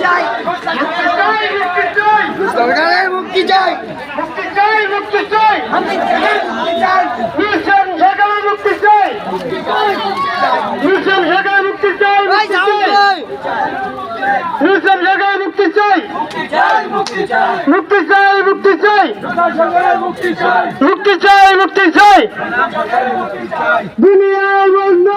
চাই, সরকারের মুক্তি চাই, মুক্তি চাই, মিশন সরকারের মুক্তি চাই, মিশন সরকারের মুক্তি চাই, মিশন সরকারের মুক্তি চাই, মুক্তি চাই, মুক্তি চাই, মুক্তি চাই, মুক্তি চাই, দুনিয়ার বন্ধ